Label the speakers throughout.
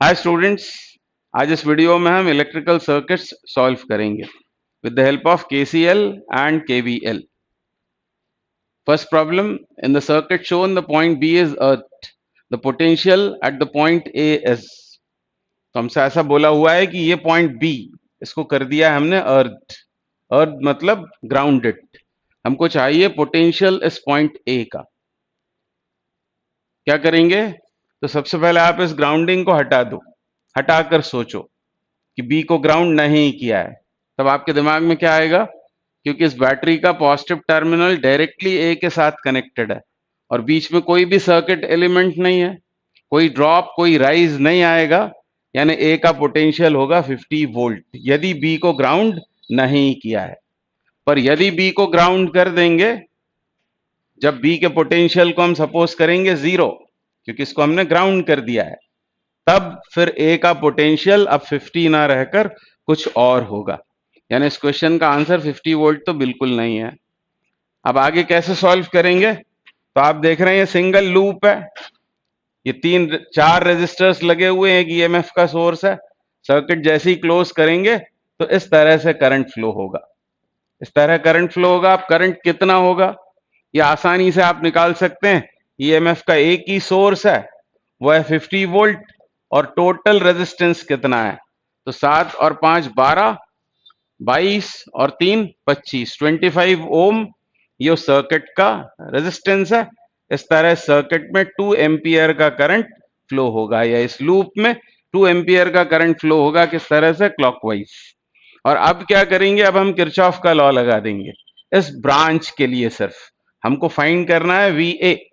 Speaker 1: Hi students, आज इस video में हम इलेक्ट्रिकल सर्किट्स सॉल्व करेंगे with the help of KCL and KVL. First problem, in the circuit shown the point B is earth, the potential at the point A is. तो हमसे ऐसा बोला हुआ है कि ये पॉइंट बी, इसको कर दिया है हमने अर्थ. अर्थ मतलब ग्राउंडेड. हमको चाहिए पोटेंशियल इस पॉइंट ए का. क्या करेंगे? तो सबसे पहले आप इस ग्राउंडिंग को हटा दो, हटाकर सोचो कि बी को ग्राउंड नहीं किया है. तब आपके दिमाग में क्या आएगा? क्योंकि इस बैटरी का पॉजिटिव टर्मिनल डायरेक्टली ए के साथ कनेक्टेड है और बीच में कोई भी सर्किट एलिमेंट नहीं है, कोई ड्रॉप कोई राइज नहीं आएगा, यानी ए का पोटेंशियल होगा 50 वोल्ट यदि बी को ग्राउंड नहीं किया है. पर यदि बी को ग्राउंड कर देंगे, जब बी के पोटेंशियल को हम सपोज करेंगे जीरो, क्योंकि इसको हमने ग्राउंड कर दिया है, तब फिर ए का पोटेंशियल अब 50 ना रहकर कुछ और होगा. यानी इस क्वेश्चन का आंसर 50 वोल्ट तो बिल्कुल नहीं है. अब आगे कैसे सॉल्व करेंगे? तो आप देख रहे हैं ये सिंगल लूप है, ये 4 रेजिस्टर्स लगे हुए हैं, एक ईएमएफ का सोर्स है. सर्किट जैसे ही क्लोज करेंगे तो इस तरह से करंट फ्लो होगा, इस तरह करंट फ्लो होगा. अब करंट कितना होगा ये आसानी से आप निकाल सकते हैं. ईएमएफ का एक ही सोर्स है, वो है 50 वोल्ट, और टोटल रेजिस्टेंस कितना है? तो 7 और 5 12, 22 और 3 25, 25 ओम ये सर्किट का रेजिस्टेंस है. इस तरह सर्किट में 2 एम्पियर का करंट फ्लो होगा, या इस लूप में 2 एम्पियर का करंट फ्लो होगा. किस तरह से? क्लॉकवाइज. और अब क्या करेंगे? अब हम किरचॉफ का लॉ लगा देंगे इस ब्रांच के लिए. सिर्फ हमको फाइंड करना है वी ए,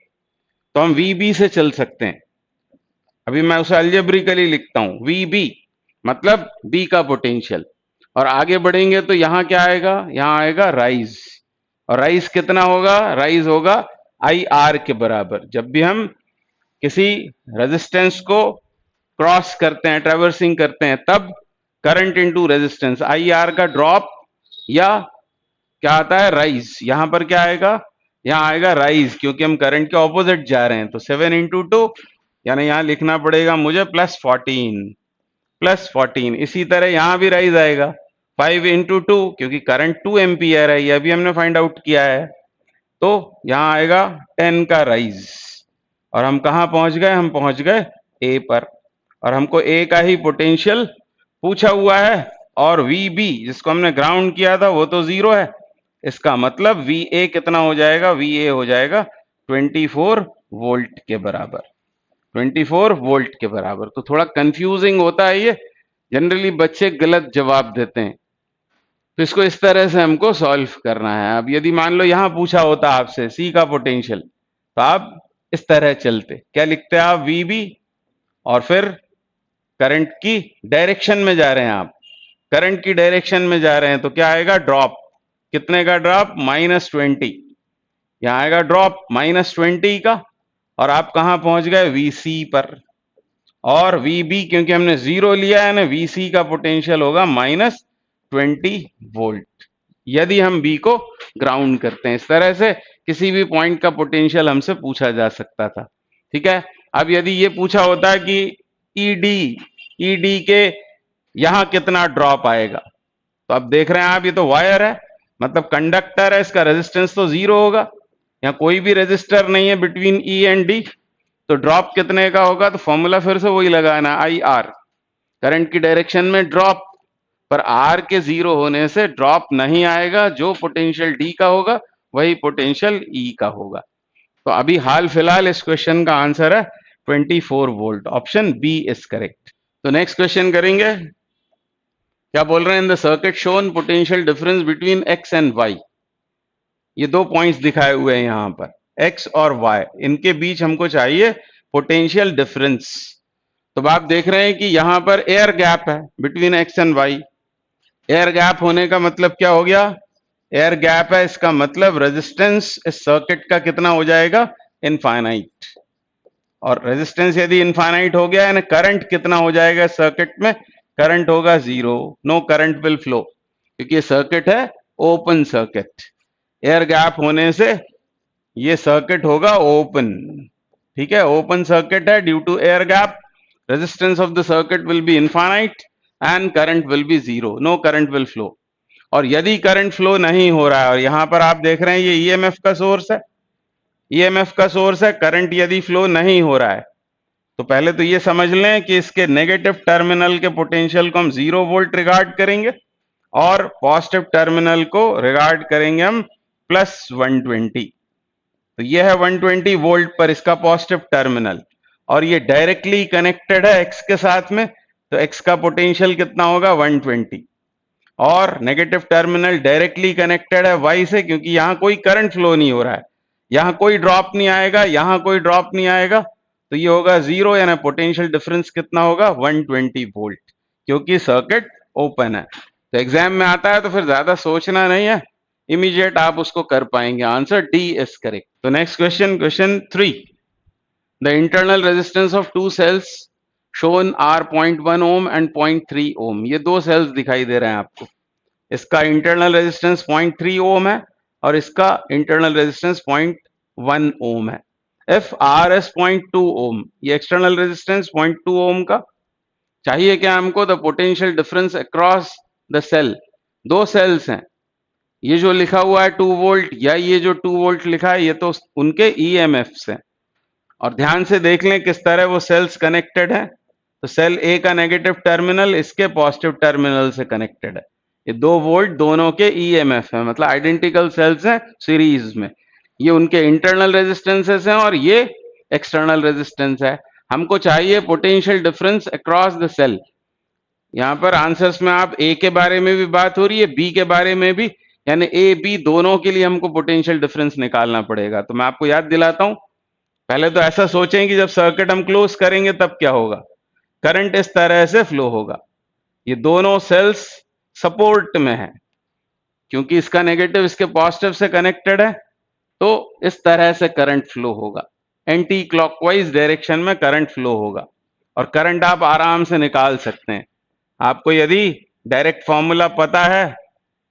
Speaker 1: तो हम वी बी से चल सकते हैं. अभी मैं उसे अलजेब्रिकली लिखता हूं. वी बी मतलब बी का पोटेंशियल. और आगे बढ़ेंगे तो यहां क्या आएगा? यहां आएगा राइज. और राइज कितना होगा? राइज होगा आई आर के बराबर. जब भी हम किसी रेजिस्टेंस को क्रॉस करते हैं, ट्रेवर्सिंग करते हैं, तब current into resistance, I R का ड्रॉप या क्या आता है? राइज. यहां पर क्या आएगा? यहां आएगा राइज, क्योंकि हम करंट के ऑपोजिट जा रहे हैं. तो 7 इंटू 2, यानी यहां लिखना पड़ेगा मुझे +14. इसी तरह यहां भी राइज आएगा 5 इंटू 2, क्योंकि करंट 2 एम्पियर है, यह भी हमने फाइंड आउट किया है. तो यहां आएगा 10 का राइज. और हम कहां पहुंच गए? हम पहुंच गए ए पर. और हमको ए का ही पोटेंशियल पूछा हुआ है, और वी बी जिसको हमने ग्राउंड किया था वो तो जीरो है. इसका मतलब वी ए कितना हो जाएगा? वी ए हो जाएगा 24 वोल्ट के बराबर. 24 वोल्ट के बराबर. तो थोड़ा कंफ्यूजिंग होता है ये, जनरली बच्चे गलत जवाब देते हैं. तो इसको इस तरह से हमको सॉल्व करना है. अब यदि मान लो यहां पूछा होता आपसे सी का पोटेंशियल, तो आप इस तरह चलते. क्या लिखते हैं आप? वी बी, और फिर करंट की डायरेक्शन में जा रहे हैं आप, करंट की डायरेक्शन में जा रहे हैं, तो क्या आएगा? ड्रॉप. कितने का ड्रॉप? -20. यहां आएगा ड्रॉप -20 का. और आप कहां पहुंच गए? वीसी पर. और वीबी क्योंकि हमने जीरो लिया है ना, वीसी का पोटेंशियल होगा -20 वोल्ट यदि हम बी को ग्राउंड करते हैं. इस तरह से किसी भी पॉइंट का पोटेंशियल हमसे पूछा जा सकता था. ठीक है. अब यदि ये पूछा होता है कि ईडी के यहां कितना ड्रॉप आएगा, तो अब देख रहे हैं आप, ये तो वायर है, मतलब कंडक्टर है, इसका रेजिस्टेंस तो जीरो होगा. यहाँ कोई भी रेजिस्टर नहीं है बिटवीन ई एंड डी, तो ड्रॉप कितने का होगा? तो फॉर्मूला फिर से वही लगाना, आई आर, करंट की डायरेक्शन में ड्रॉप. पर आर के जीरो होने से ड्रॉप नहीं आएगा. जो पोटेंशियल डी का होगा वही पोटेंशियल ई का होगा. तो अभी हाल फिलहाल इस क्वेश्चन का आंसर है 24 volt. Option B is correct. तो नेक्स्ट क्वेश्चन करेंगे. क्या बोल रहे हैं? In the circuit shown potential difference between X and Y. ये दो पॉइंट्स दिखाए हुए हैं यहां पर, एक्स और वाई, इनके बीच हमको चाहिए पोटेंशियल डिफरेंस. तो आप देख रहे हैं कि यहां पर एयर गैप है between X and Y. Air gap होने का मतलब क्या हो गया? एयर गैप है, इसका मतलब रेजिस्टेंस इस सर्किट का कितना हो जाएगा? इनफाइनाइट. और रेजिस्टेंस यदि इनफाइनाइट हो गया है, करंट कितना हो जाएगा सर्किट में? करंट होगा zero. No current will flow, क्योंकि ये सर्किट है ओपन सर्किट. एयर गैप होने से ये सर्किट होगा ओपन. ठीक है, ओपन सर्किट है due to air gap. resistance of the circuit will be infinite and current will be zero, no current will flow. और यदि करंट फ्लो नहीं हो रहा है, और यहां पर आप देख रहे हैं ये ईएमएफ का सोर्स है, ईएमएफ का सोर्स है, करंट यदि फ्लो नहीं हो रहा है, तो पहले तो ये समझ लें कि इसके नेगेटिव टर्मिनल के पोटेंशियल को हम 0 वोल्ट रिगार्ड करेंगे और पॉजिटिव टर्मिनल को रिगार्ड करेंगे हम +120। तो ये है 120 वोल्ट पर इसका पॉजिटिव टर्मिनल, और ये डायरेक्टली कनेक्टेड है एक्स के साथ में, तो एक्स का पोटेंशियल कितना होगा 120, और नेगेटिव टर्मिनल डायरेक्टली कनेक्टेड है वाई से, क्योंकि यहां कोई करंट फ्लो नहीं हो रहा है, यहां कोई ड्रॉप नहीं आएगा, यहां कोई ड्रॉप नहीं आएगा, तो ये होगा 0, यानी पोटेंशियल डिफरेंस कितना होगा 120 वोल्ट, क्योंकि सर्किट ओपन है। तो एग्जाम में आता है तो फिर ज्यादा सोचना नहीं है, इमीडिएट आप उसको कर पाएंगे। Answer D is correct. तो next question, question 3, the internal resistance of two cells shown are 0.1 ohm and 0.3 ohm. ये दो सेल्स दिखाई दे रहे हैं आपको, इसका इंटरनल रेजिस्टेंस 0.3 ओम है और इसका इंटरनल रेजिस्टेंस 0.1 ओम है। इफ आर एस 0.2 ओम, ये एक्सटर्नल रेजिस्टेंस 0.2 ओम का चाहिए क्या हमको, the potential difference across the cell. दो सेल्स हैं, ये जो लिखा हुआ है 2 वोल्ट या ये जो 2 वोल्ट लिखा है, ये तो उनके ईएमएफ्स हैं, और ध्यान से देख लें किस तरह वो सेल्स कनेक्टेड है। तो सेल ए का नेगेटिव टर्मिनल इसके पॉजिटिव टर्मिनल से कनेक्टेड है, ये 2 वोल्ट दोनों के ईएमएफ है, मतलब आइडेंटिकल सेल्स हैं सीरीज में। ये उनके इंटरनल रेजिस्टेंसेस हैं और ये एक्सटर्नल रेजिस्टेंस है। हमको चाहिए potential difference across the cell. यहाँ पर आंसर्स में आप ए के बारे में भी बात हो रही है, बी के बारे में भी, यानी ए बी दोनों के लिए हमको पोटेंशियल डिफरेंस निकालना पड़ेगा। तो मैं आपको याद दिलाता हूं, पहले तो ऐसा सोचें कि जब सर्किट हम क्लोज करेंगे तब क्या होगा, करंट इस तरह से फ्लो होगा, ये दोनों सेल्स सपोर्ट में है, क्योंकि इसका नेगेटिव इसके पॉजिटिव से कनेक्टेड है, तो इस तरह से करंट फ्लो होगा, एंटी क्लॉकवाइज डायरेक्शन में करंट फ्लो होगा, और करंट आप आराम से निकाल सकते हैं। आपको यदि डायरेक्ट फॉर्मूला पता है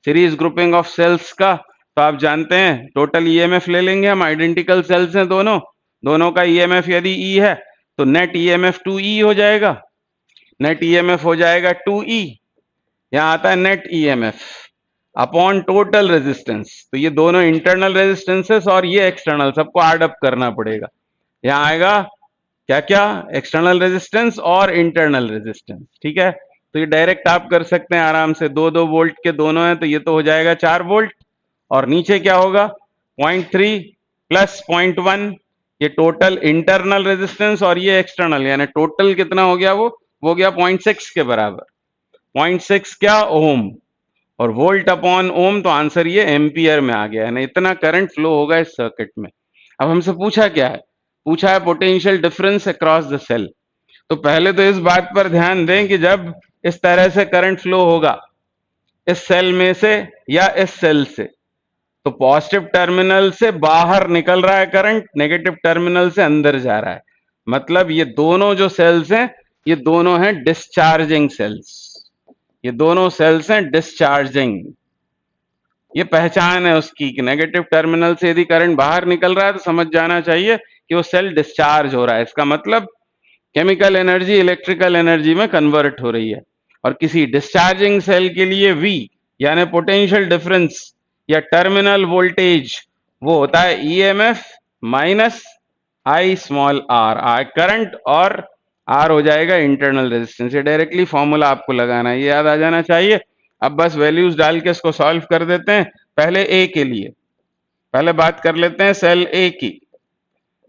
Speaker 1: सीरीज ग्रुपिंग ऑफ सेल्स का, तो आप जानते हैं टोटल ईएमएफ ले लेंगे हम, आइडेंटिकल सेल्स हैं दोनों, दोनों का ईएमएफ यदि ई है तो नेट ईएमएफ 2ई हो जाएगा, नेट ईएमएफ हो जाएगा 2ई, यहां आता है net EMF upon total resistance. तो ये दोनों इंटरनल रेजिस्टेंसेस और ये एक्सटर्नल, सबको ऐड अप करना पड़ेगा। यहां आएगा क्या क्या, एक्सटर्नल रेजिस्टेंस और इंटरनल रेजिस्टेंस, ठीक है। तो ये डायरेक्ट आप कर सकते हैं आराम से, 2-2 वोल्ट के दोनों हैं, तो ये तो हो जाएगा 4 वोल्ट, और नीचे क्या होगा 0.3 प्लस 0.1, ये टोटल इंटरनल रेजिस्टेंस और ये एक्सटर्नल, यानी टोटल कितना हो गया, वो हो गया 0.6 के बराबर, 0.6 क्या ओम, और वोल्ट अपॉन ओम, तो आंसर ये एम्पियर में आ गया है ना, इतना करंट फ्लो होगा इस सर्किट में। अब हमसे पूछा क्या है, पूछा है potential difference across the cell. तो पहले तो इस बात पर ध्यान दें कि जब इस तरह से करंट फ्लो होगा इस सेल में से या इस सेल से, तो पॉजिटिव टर्मिनल से बाहर निकल रहा है करंट, नेगेटिव टर्मिनल से अंदर जा रहा है, मतलब ये दोनों जो सेल्स हैं ये दोनों हैं डिस्चार्जिंग सेल्स, ये दोनों सेल्स हैं डिस्चार्जिंग। ये पहचान है उसकी कि नेगेटिव टर्मिनल से यदि करंट बाहर निकल रहा है तो समझ जाना चाहिए कि वो सेल डिस्चार्ज हो रहा है, इसका मतलब केमिकल एनर्जी इलेक्ट्रिकल एनर्जी में कन्वर्ट हो रही है। और किसी डिस्चार्जिंग सेल के लिए V यानी पोटेंशियल डिफरेंस या टर्मिनल वोल्टेज वो होता है EMF minus I small r, current और R हो जाएगा इंटरनल रेजिस्टेंस। ये डायरेक्टली फॉर्मूला आपको लगाना है, ये याद आ जाना चाहिए। अब बस वैल्यूज डाल के इसको सॉल्व कर देते हैं। पहले A के लिए, पहले बात कर लेते हैं सेल A की।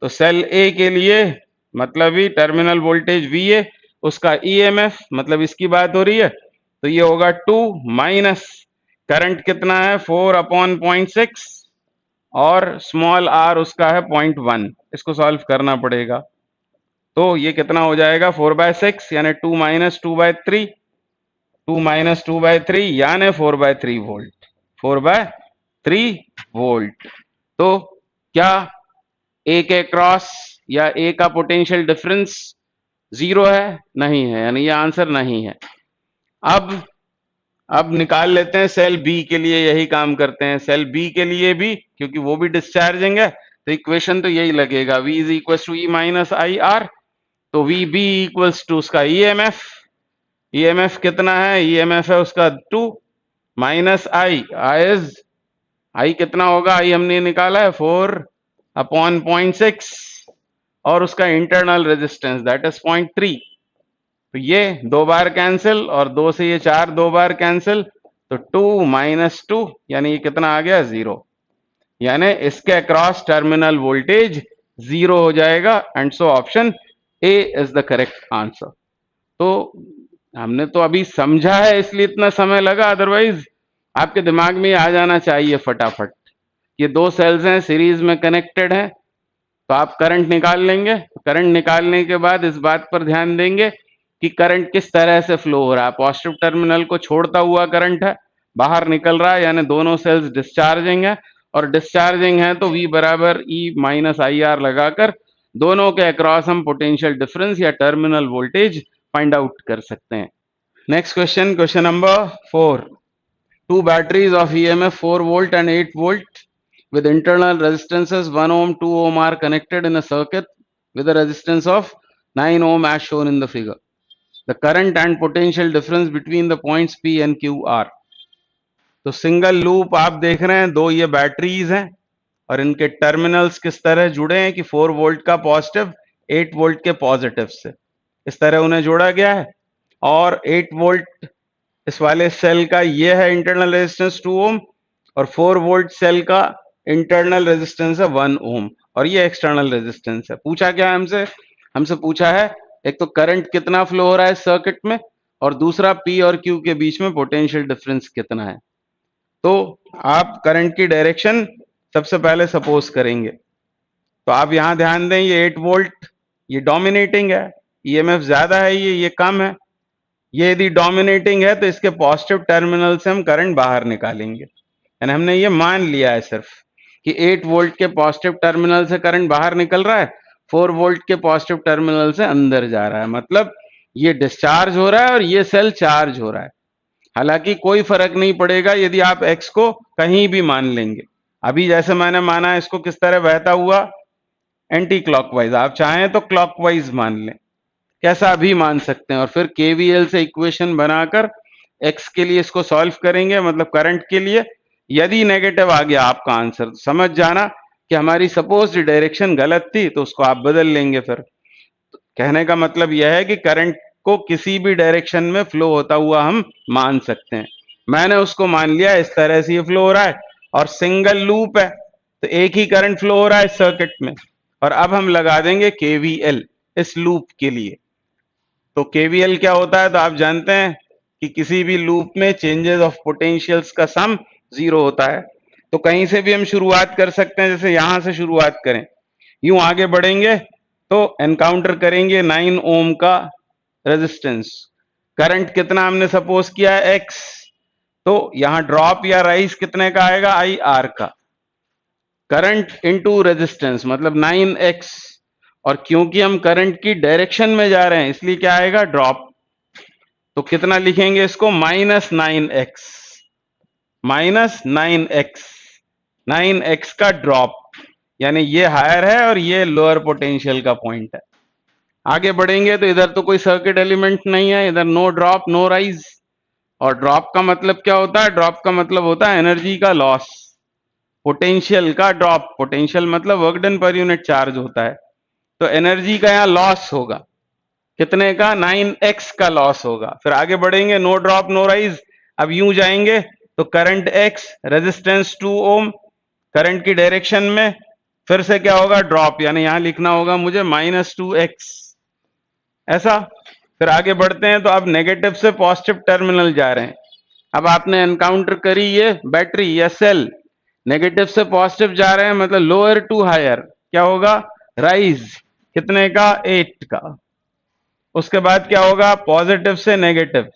Speaker 1: तो सेल A के लिए मतलब ही टर्मिनल वोल्टेज V है, उसका EMF मतलब इसकी बात हो रही है, तो ये होगा 2 माइनस करंट कितना है 4/0.6 और स्मॉल r उसका है 0.1, इसको सॉल्व करना पड़ेगा। तो ये कितना हो जाएगा 4/6 यानी 2 माइनस 2/3, 2 माइनस 2/3 यानी 4/3 वोल्ट, 4/3 वोल्ट। तो क्या A के क्रॉस या A का पोटेंशियल डिफरेंस 0 है? नहीं है, यानी ये आंसर नहीं है। अब निकाल लेते हैं सेल B के लिए, यही काम करते हैं। सेल B के लिए भी, क्योंकि वो भी डिस्चार्जिंग है, तो इक्वेशन तो यही लगेगा, V is equal to E minus I R, तो वी बी इक्वल्स टू उसका ईएमएफ, ईएमएफ कितना है, ईएमएफ है उसका 2 माइनस आई, आई कितना होगा, आई हमने निकाला है 4 अपॉन 0.6 और उसका इंटरनल रेजिस्टेंस दैट इज 0.3। तो ये 2 बार कैंसिल और 2 से ये 4 2 बार कैंसिल, तो 2 माइनस 2 यानी ये कितना आ गया 0, यानी इसके अक्रॉस टर्मिनल वोल्टेज 0 हो जाएगा and so option A is the correct answer. तो हमने तो अभी समझा है इसलिए इतना समय लगा, अदरवाइज आपके दिमाग में आ जाना चाहिए फटाफट। ये 2 सेल्स हैं सीरीज में कनेक्टेड हैं, तो आप करंट निकाल लेंगे। करंट निकालने के बाद इस बात पर ध्यान देंगे कि करंट किस तरह से फ्लो हो रहा है। पॉजिटिव टर्मिनल को छोड़ता हुआ करंट है, बाहर निकल रहा है, यानी दोनों सेल्स डिस्चार्जिंग है, और डिस्चार्जिंग है तो V बराबर E माइनस आई आर लगाकर दोनों के अक्रॉस हम पोटेंशियल डिफरेंस या टर्मिनल वोल्टेज फाइंड आउट कर सकते हैं। Next question, question number 4। Two batteries of EMF 4 volt and 8 volt with internal resistances 1 ohm, 2 ohm are connected in a circuit with a resistance of 9 ohm as shown in the figure. The current and potential difference between the points P and Q are. तो single loop आप देख रहे हैं, 2 ये batteries हैं और इनके terminals किस तरह जुड़े हैं कि 4 वोल्ट का पॉजिटिव 8 वोल्ट के पॉजिटिव से इस तरह उन्हें जोड़ा गया है, और 8 वोल्ट इस वाले सेल का ये है इंटरनल रेजिस्टेंस 2 ओम, और 4 वोल्ट सेल का इंटरनल रेजिस्टेंस है 1 ओम, और ये एक्सटर्नल रेजिस्टेंस है। पूछा क्या है हमसे पूछा है एक तो करंट कितना फ्लो हो रहा है सर्किट में, और दूसरा पी और क्यू के बीच में पोटेंशियल डिफरेंस कितना है। तो आप करंट की डायरेक्शन सबसे पहले सपोज करेंगे, तो आप यहां ध्यान दें ये 8 वोल्ट ये डोमिनेटिंग है, ईएमएफ ज्यादा है, ये कम है। ये यदि डोमिनेटिंग है तो इसके पॉजिटिव टर्मिनल से हम करंट बाहर निकालेंगे, यानी हमने ये मान लिया है सिर्फ कि 8 वोल्ट के पॉजिटिव टर्मिनल से करंट बाहर निकल रहा है, 4 वोल्ट के पॉजिटिव टर्मिनल से अंदर जा रहा है, मतलब ये डिस्चार्ज हो रहा है और ये सेल चार्ज हो रहा है। हालांकि कोई फर्क नहीं पड़ेगा यदि आप एक्स को कहीं भी मान लेंगे। अभी जैसे मैंने माना इसको किस तरह बहता हुआ एंटी क्लॉकवाइज, आप चाहें तो क्लॉकवाइज मान लें, कैसा भी मान सकते हैं, और फिर केवीएल से इक्वेशन बनाकर एक्स के लिए इसको सॉल्व करेंगे, मतलब करंट के लिए। यदि नेगेटिव आ गया आपका आंसर तो समझ जाना कि हमारी सपोज डायरेक्शन गलत थी, तो उसको आप बदल लेंगे। फिर कहने का मतलब यह है कि करंट को किसी भी डायरेक्शन में फ्लो होता हुआ हम मान सकते हैं। मैंने उसको मान लिया इस तरह से ये फ्लो हो रहा है, और सिंगल लूप है तो एक ही करंट फ्लो हो रहा है सर्किट में, और अब हम लगा देंगे केवीएल इस लूप के लिए। तो केवीएल क्या होता है, तो आप जानते हैं कि किसी भी लूप में चेंजेस ऑफ पोटेंशियल्स का सम 0 होता है। तो कहीं से भी हम शुरुआत कर सकते हैं, जैसे यहां से शुरुआत करें, यूं आगे बढ़ेंगे तो एनकाउंटर करेंगे 9 ओम का रेजिस्टेंस। करंट कितना हमने सपोज किया है एक्स, तो यहां ड्रॉप या राइज कितने का आएगा, आई आर का। करंट इनटू रेजिस्टेंस मतलब 9x, और क्योंकि हम करंट की डायरेक्शन में जा रहे हैं इसलिए क्या आएगा, ड्रॉप। तो कितना लिखेंगे इसको, -9x, -9x, 9x का ड्रॉप, यानी ये हायर है और ये लोअर पोटेंशियल का पॉइंट है। आगे बढ़ेंगे तो इधर तो कोई सर्किट एलिमेंट नहीं है, इधर नो ड्रॉप नो राइज। और ड्रॉप का मतलब क्या होता है, ड्रॉप का मतलब होता है एनर्जी का लॉस, पोटेंशियल का ड्रॉप, पोटेंशियल मतलब work done per unit charge होता है, तो एनर्जी का यहाँ लॉस होगा, कितने का, 9x का लॉस होगा। फिर आगे बढ़ेंगे, नो ड्रॉप नो राइज, अब यूं जाएंगे तो करंट x, रेजिस्टेंस 2 ओम, करंट की डायरेक्शन में, फिर से क्या होगा, ड्रॉप, यानी यहां लिखना होगा मुझे -2x, ऐसा। फिर आगे बढ़ते हैं तो अब नेगेटिव से पॉजिटिव टर्मिनल जा रहे हैं। अब आपने एनकाउंटर करी ये बैटरी या सेल, नेगेटिव से पॉजिटिव जा रहे हैं मतलब लोअर टू हायर, क्या होगा, राइज, कितने का, 8 का। उसके बाद क्या होगा, पॉजिटिव से नेगेटिव,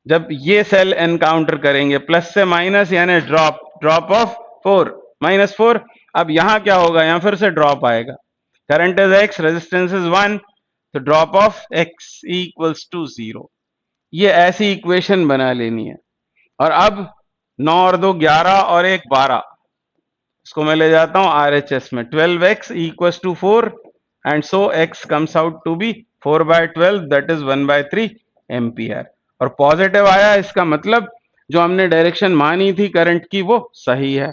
Speaker 1: जब ये सेल एनकाउंटर करेंगे प्लस से माइनस, यानी ड्रॉप, ड्रॉप ऑफ 4, -4। अब यहां क्या होगा, यहां फिर से ड्रॉप आएगा, current is x, resistance is 1, तो drop of x equals to 0। ये ऐसी इक्वेशन बना लेनी है। और अब 9 और 2 11 और 1 12, इसको मैं ले जाता हूं RHS में, 12x equals to 4 and so x comes out to be 4/12 that is 1/3 ampere. और पॉजिटिव आया, इसका मतलब जो हमने डायरेक्शन मानी थी करंट की वो सही है।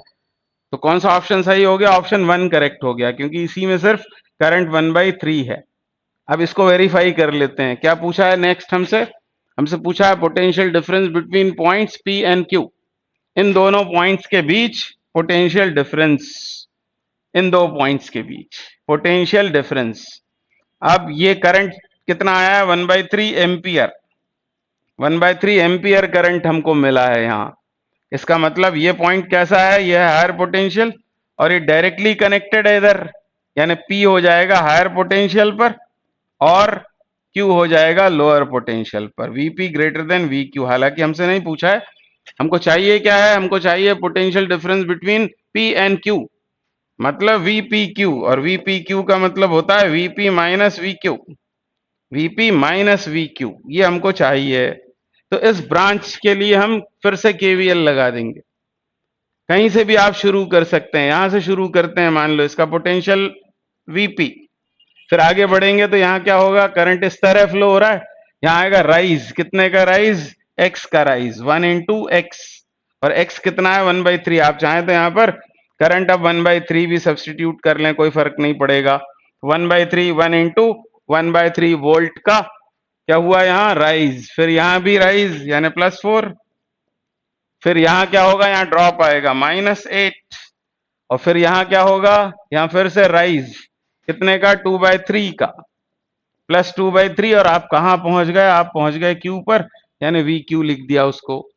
Speaker 1: तो कौन सा ऑप्शन सही हो गया? ऑप्शन 1 करेक्ट हो गया, क्योंकि इसी में सिर्फ करंट 1/3 है। अब इसको वेरीफाई कर लेते हैं। क्या पूछा है नेक्स्ट हमसे पूछा है potential difference between points P and Q। इन दोनों पॉइंट्स के बीच पोटेंशियल डिफरेंस, इन दो पॉइंट्स के बीच पोटेंशियल डिफरेंस। अब ये करंट कितना आया है? 1/3 एम्पियर। 1/3 एम्पियर करंट हमको मिला है यहाँ। इसका मतलब ये पॉइंट कैसा है? ये है हायर पोटेंशियल और ये डायरेक्टली कनेक्टेड है इधर, यानी P हो जाएगा हायर पोटेंशियल पर और Q हो जाएगा लोअर पोटेंशियल पर। Vp greater than Vq। हालांकि हमसे नहीं पूछा है, हमको चाहिए क्या है? हमको चाहिए potential difference between P and Q, मतलब VPQ। और VPQ का मतलब होता है VP minus VQ, VP minus VQ, ये हमको चाहिए। तो इस ब्रांच के लिए हम फिर से KVL लगा देंगे। कहीं से भी आप शुरू कर सकते हैं, यहां से शुरू करते हैं। मान लो इसका पोटेंशियल VP, फिर आगे बढ़ेंगे तो यहाँ क्या होगा? करंट इस तरह फ्लो हो रहा है, यहाँ आएगा राइज। कितने का राइज? x का राइज, 1 into x। और x कितना है? 1/3। आप चाहें तो यहाँ पर करंट अब 1/3 भी सब्स्टिट्यूट कर लें, कोई फर्क नहीं पड़ेगा। 1/3, 1 into 1/3 वोल्ट का क्या हुआ यहाँ? राइज। फिर यहाँ भी राइज यानी +4। फिर यहाँ क्या होगा? यहाँ ड्रॉप आएगा -8। और फिर यहाँ क्या होगा? यहाँ फिर से राइज, कितने का? 2/3 का, +2/3। और आप कहाँ पहुंच गए? आप पहुंच गए Q पर, यानी VQ लिख दिया उसको।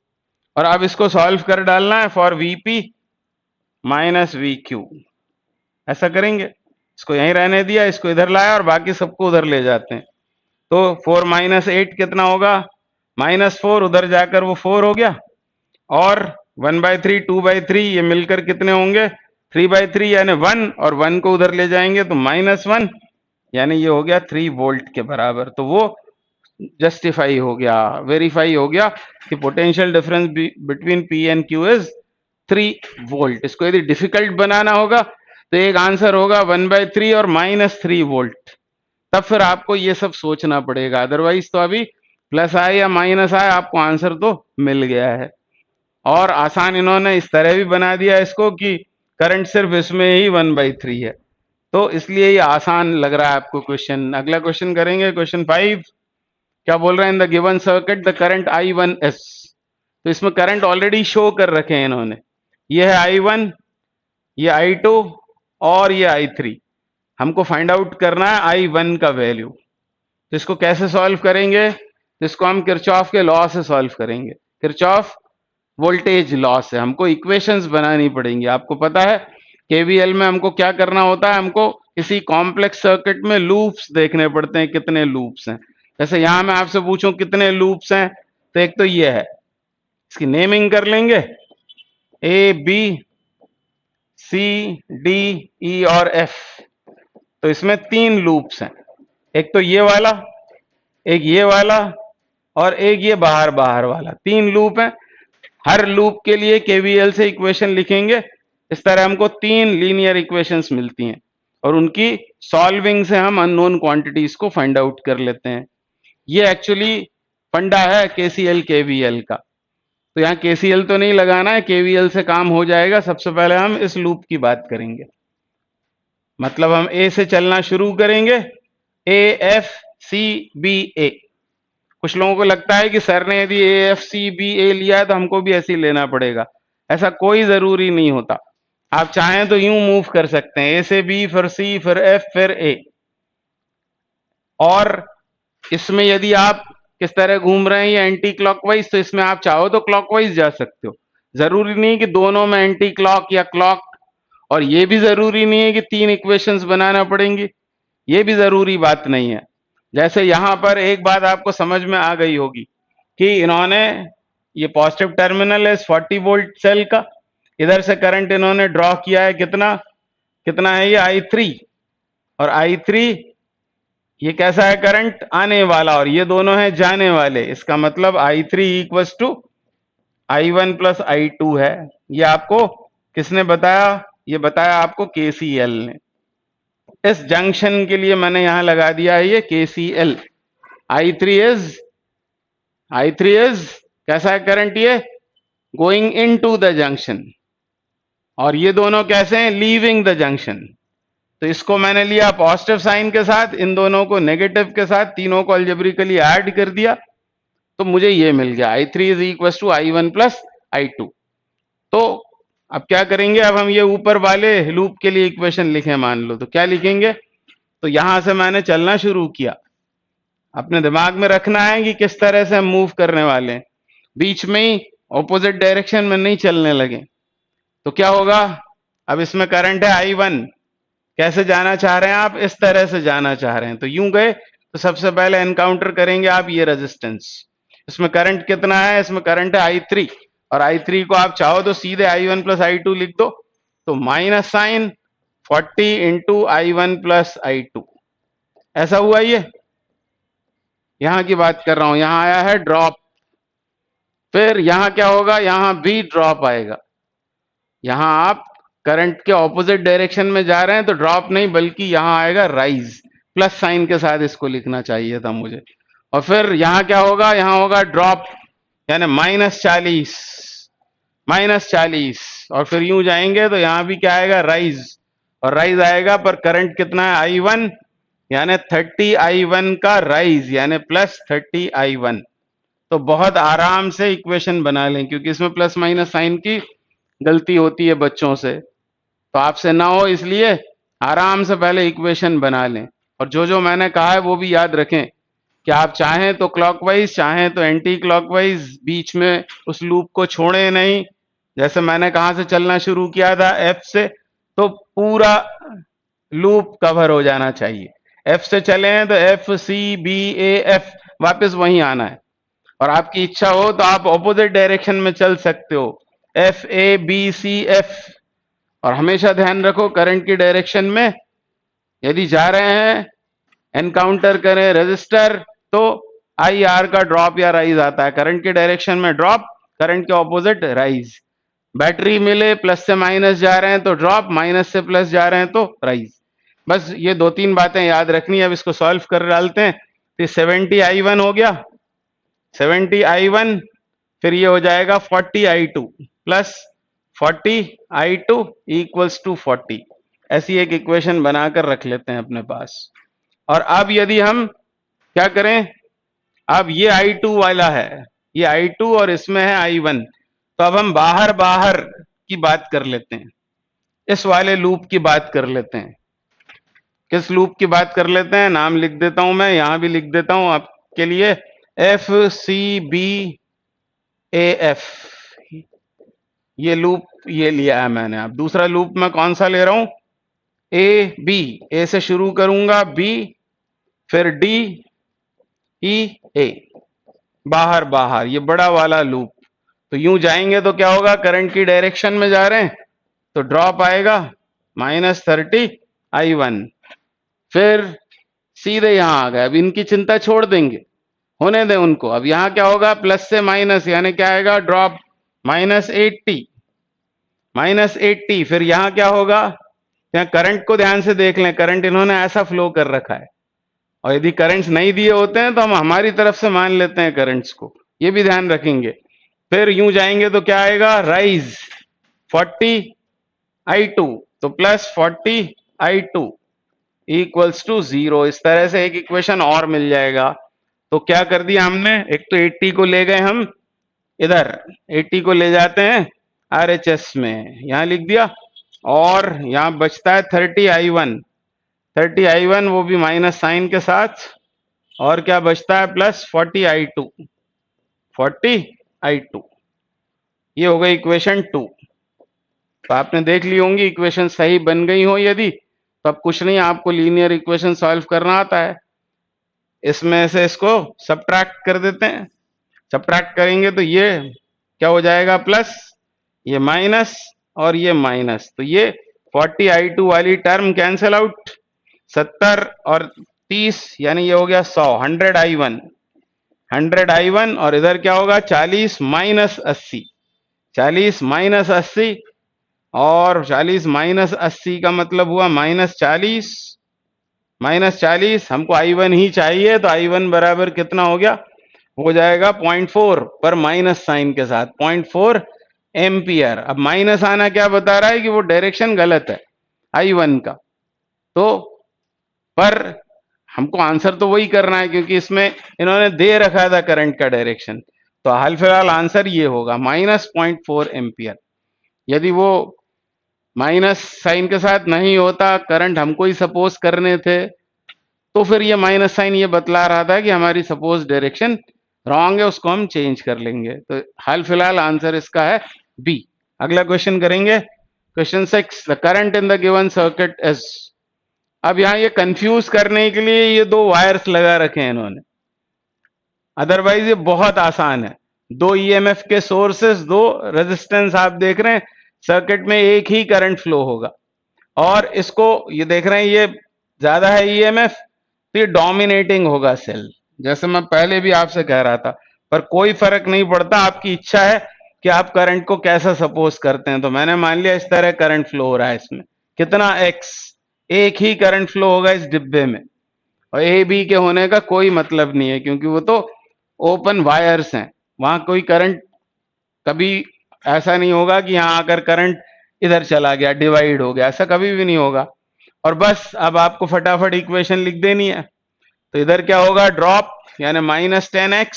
Speaker 1: और अब इसको सॉल्व कर डालना है फॉर VP माइनस VQ। ऐसा करेंगे, इसको यहीं रहने दिया, इसको इधर लाया और बाकी सबको उधर ले जाते हैं। तो 4 - 8 कितना होगा? -4। उधर जाकर वो 4 हो गया और 1/3 2/3 ये मिलकर कितने होंगे? 3/3 यानी 1। और 1 को उधर ले जाएंगे तो -1, यानी ये हो गया 3 वोल्ट के बराबर। तो वो जस्टिफाई हो गया, वेरीफाई हो गया कि potential difference between P and Q is 3 volt. इसको यदि डिफिकल्ट बनाना होगा तो एक आंसर होगा 1/3 और -3 वोल्ट। तब फिर आपको ये सब सोचना पड़ेगा, अदरवाइज तो अभी प्लस आए या माइनस आए आपको आंसर तो मिल गया है। और आसान इन्होंने इस तरह भी बना दिया इसको कि करंट सिर्फ इसमें ही 1/3 है, तो इसलिए ये आसान लग रहा है आपको क्वेश्चन। अगला क्वेश्चन करेंगे, क्वेश्चन 5। क्या बोल रहे हैं? In the given circuit the current I1S। तो इसमें करंट ऑलरेडी शो कर रखे हैं इन्होंने। ये है I1, ये I2 और ये I3। हमको फाइंड आउट करना है I1 का वैल्यू। तो इसको कैसे सॉल्व करेंगे? इसको हम किरचॉफ के लॉ से सॉल्व करेंगे। किरचॉफ वोल्टेज लॉ से हमको इक्वेशंस बनानी पड़ेंगी। आपको पता है केवीएल में हमको क्या करना होता है? हमको किसी कॉम्प्लेक्स सर्किट में लूप्स देखने पड़ते हैं, कितने लूप्स हैं। जैसे यहां मैं आपसे पूछूं कितने लूप्स हैं, तो एक तो ये है, इसकी नेमिंग कर लेंगे ABCD और F। तो इसमें 3 लूप्स हैं, एक तो ये वाला, एक ये वाला और एक ये बाहर बाहर वाला। 3 लूप हैं। हर लूप के लिए केवीएल से इक्वेशन लिखेंगे। इस तरह हमको 3 लीनियर इक्वेशंस मिलती हैं और उनकी सॉल्विंग से हम अननोन क्वांटिटीज को फाइंड आउट कर लेते हैं। ये एक्चुअली फंडा है केसीएल केवीएल का। तो यहाँ केसीएल तो नहीं लगाना है, केवीएल से काम हो जाएगा। सबसे पहले हम इस लूप की बात करेंगे, मतलब हम ए से चलना शुरू करेंगे, AFCBA। कुछ लोगों को लगता है कि सर ने यदि AFCBA लिया है तो हमको भी ऐसे ही लेना पड़ेगा। ऐसा कोई जरूरी नहीं होता। आप चाहें तो यूं मूव कर सकते हैं, A से B, फिर C, फिर F, फिर A। और इसमें यदि आप किस तरह घूम रहे हैं ये एंटी क्लॉकवाइज, तो इसमें आप चाहो तो क्लॉकवाइज जा सकते हो। जरूरी नहीं कि दोनों में एंटी क्लॉक या क्लॉक। और ये भी जरूरी नहीं है कि 3 इक्वेशंस बनाना पड़ेंगी, ये भी जरूरी बात नहीं है। जैसे यहां पर एक बात आपको समझ में आ गई होगी कि इन्होंने ये पॉजिटिव टर्मिनल है 40 वोल्ट सेल का, इधर से करंट इन्होंने ड्रॉ किया है, कितना है ये? I3। और I3 ये कैसा है? करंट आने वाला, और ये दोनों हैं जाने वाले। इसका मतलब I3 equals to I1 plus I2 है। ये आपको किसने बताया? ये बताया आपको KCL ने। इस जंक्शन के लिए मैंने यहां लगा दिया है ये KCL। I3 इज कैसा है करंट, ये going in to the junction, और ये दोनों कैसे हैं, लीविंग द जंक्शन। तो इसको मैंने लिया पॉजिटिव साइन के साथ, इन दोनों को नेगेटिव के साथ, तीनों को अलजेब्रिकली ऐड कर दिया, तो मुझे ये मिल गया I3 is equal to I1 plus I2। तो अब क्या करेंगे, अब हम ये ऊपर वाले लूप के लिए इक्वेशन लिखें मान लो, तो क्या लिखेंगे, तो यहां से मैंने चलना शुरू किया। अपने दिमाग में रखना है कि किस तरह से हम मूव करने वाले हैं, बीच में ही ऑपोजिट डायरेक्शन में नहीं चलने लगे। तो क्या होगा, अब इसमें करंट है I1, कैसे जाना चाह रहे हैं आप, इस तरह से जाना चाह रहे हैं, तो यूं गए तो सबसे पहले एनकाउंटर करेंगे आप ये रेजिस्टेंस। इसमें करंट कितना है, इसमें करंट है I3, और I3 को आप चाहो तो सीधे I1 प्लस I2 लिख दो, तो minus sign 40 into I1 plus I2, ऐसा हुआ। ये यहां की बात कर रहा हूं, यहां आया है ड्रॉप, फिर यहां क्या होगा, यहां भी ड्रॉप आएगा। यहां आप करंट के ऑपोजिट डायरेक्शन में जा रहे हैं तो ड्रॉप नहीं, बल्कि यहां आएगा राइज, प्लस साइन के साथ इसको लिखना चाहिए था मुझे। और फिर यहां क्या होगा, यहां होगा ड्रॉप, यानी -40, और फिर यूं जाएंगे तो यहां भी क्या आएगा, राइज, और राइज आएगा, पर करंट कितना है I1, यानी 30 I1 का राइज, यानी प्लस 30 I1। तो बहुत आराम से इक्वेशन बना लें, क्योंकि इसमें प्लस माइनस साइन की गलती होती है बच्चों से, तो आपसे ना हो, इसलिए आराम से पहले इक्वेशन बना लें। और जो जो मैंने कहा है वो भी याद रखें कि आप चाहें तो क्लॉकवाइज, चाहें तो एंटी क्लॉकवाइज, बीच में उस लूप को छोड़े नहीं। जैसे मैंने कहां से चलना शुरू किया था, F से, तो पूरा लूप कवर हो जाना चाहिए। F से चले हैं तो FCBAF, वापस वहीं आना है। और आपकी इच्छा हो तो आप ऑपोजिट डायरेक्शन में चल सकते हो, FABCF। और हमेशा ध्यान रखो करंट की डायरेक्शन में यदि जा रहे हैं, एनकाउंटर करें रेजिस्टर, तो IR का ड्रॉप या राइज आता है, करंट की डायरेक्शन में ड्रॉप, करंट के ऑपोजिट राइज। बैटरी मिले, प्लस से माइनस जा रहे हैं तो ड्रॉप, माइनस से प्लस जा रहे हैं तो राइज। बस ये 2-3 बातें याद रखनी है। अब इसको सॉल्व कर डालते हैं, तो 70 I1 हो गया, 70 I1, फिर ये हो जाएगा 40 I2 plus 40 I2 equals to 40। ऐसी एक इक्वेशन बनाकर रख लेते हैं अपने पास। और अब यदि हम क्या करें, अब ये I2 वाला है, ये I2 और इसमें है I1, तो अब हम बाहर बाहर की बात कर लेते हैं, इस वाले लूप की बात कर लेते हैं। किस लूप की बात कर लेते हैं, नाम लिख देता हूं मैं, यहां भी लिख देता हूं आपके लिए, FCBAF, ये लूप ये लिया है मैंने। अब दूसरा लूप मैं कौन सा ले रहा हूं, AB, A से शुरू करूंगा, B, फिर DEA, बाहर बाहर, ये बड़ा वाला लूप। तो यूं जाएंगे तो क्या होगा, करंट की डायरेक्शन में जा रहे हैं तो ड्रॉप आएगा -30 I1, फिर सीधे यहां आ गए। अब इनकी चिंता छोड़ देंगे, होने दें उनको। अब यहां क्या होगा, प्लस से माइनस, यानी क्या आएगा, ड्रॉप -80, फिर यहां क्या होगा, यहाँ करंट को ध्यान से देख लें, करंट इन्होंने ऐसा फ्लो कर रखा है, और यदि करंट्स नहीं दिए होते हैं तो हम हमारी तरफ से मान लेते हैं करंट्स को, ये भी ध्यान रखेंगे। फिर यूं जाएंगे तो क्या आएगा, राइज 40 I2, तो प्लस 40 I2 इक्वल्स टू 0। इस तरह से एक इक्वेशन और मिल जाएगा। तो क्या कर दिया हमने, एक तो 80 को ले गए हम इधर, 80 को ले जाते हैं RHS में, यहां लिख दिया, और यहां बचता है 30 I1, वो भी माइनस साइन के साथ, और क्या बचता है, प्लस 40 I2। ये हो गई इक्वेशन 2। तो आपने देख ली होंगी इक्वेशन सही बन गई हो यदि, तो अब कुछ नहीं, आपको लीनियर इक्वेशन सॉल्व करना आता है। इसमें से इसको सब्ट्रैक्ट कर देते हैं, सब्ट्रैक्ट करेंगे तो ये क्या हो जाएगा, प्लस, ये माइनस, और ये माइनस, तो ये 40 I2 वाली टर्म कैंसिल आउट, 70 और 30, यानी ये हो गया 100, 100 I1, और इधर क्या होगा, 40 माइनस 80, 40 माइनस 80, और 40 माइनस 80 का मतलब हुआ -40, -40, हमको I1 ही चाहिए, तो I1 बराबर कितना हो गया, हो जाएगा 0.4 पर माइनस साइन के साथ 0.4 एम्पियर। अब माइनस आना क्या बता रहा है कि वो डायरेक्शन गलत है I1 का, तो पर हमको आंसर तो वही करना है क्योंकि इसमें इन्होंने दे रखा था करंट का डायरेक्शन, तो हाल फिलहाल आंसर ये होगा -0.4 एम्पियर। यदि वो माइनस साइन के साथ नहीं होता, करंट हमको ही सपोज करने थे, तो फिर ये माइनस साइन ये बतला रहा था कि हमारी सपोज डायरेक्शन रॉन्ग है, उसको हम चेंज कर लेंगे। तो हाल फिलहाल आंसर इसका है बी। अगला क्वेश्चन करेंगे, question 6, the current in the given circuit is. अब यहाँ ये कंफ्यूज करने के लिए ये दो वायर्स लगा रखे हैं इन्होंने, अदरवाइज ये बहुत आसान है। दो ईएमएफ के सोर्सेस, दो रेजिस्टेंस आप देख रहे हैं, सर्किट में एक ही करंट फ्लो होगा, और इसको ये देख रहे हैं ये ज्यादा है ईएमएफ, तो ये डोमिनेटिंग होगा सेल, जैसे मैं पहले भी आपसे कह रहा था। पर कोई फर्क नहीं पड़ता, आपकी इच्छा है कि आप करंट को कैसा सपोज करते हैं। तो मैंने मान लिया इस तरह करंट फ्लो हो रहा है, इसमें कितना एक्स, एक ही करंट फ्लो होगा इस डिब्बे में, और ए बी के होने का कोई मतलब नहीं है क्योंकि वो तो ओपन वायर्स हैं, वहां कोई करंट कभी ऐसा नहीं होगा कि यहां आकर करंट इधर चला गया, डिवाइड हो गया, ऐसा कभी भी नहीं होगा। और बस अब आपको फटाफट इक्वेशन लिख देनी है। तो इधर क्या होगा, ड्रॉप, यानी -10x,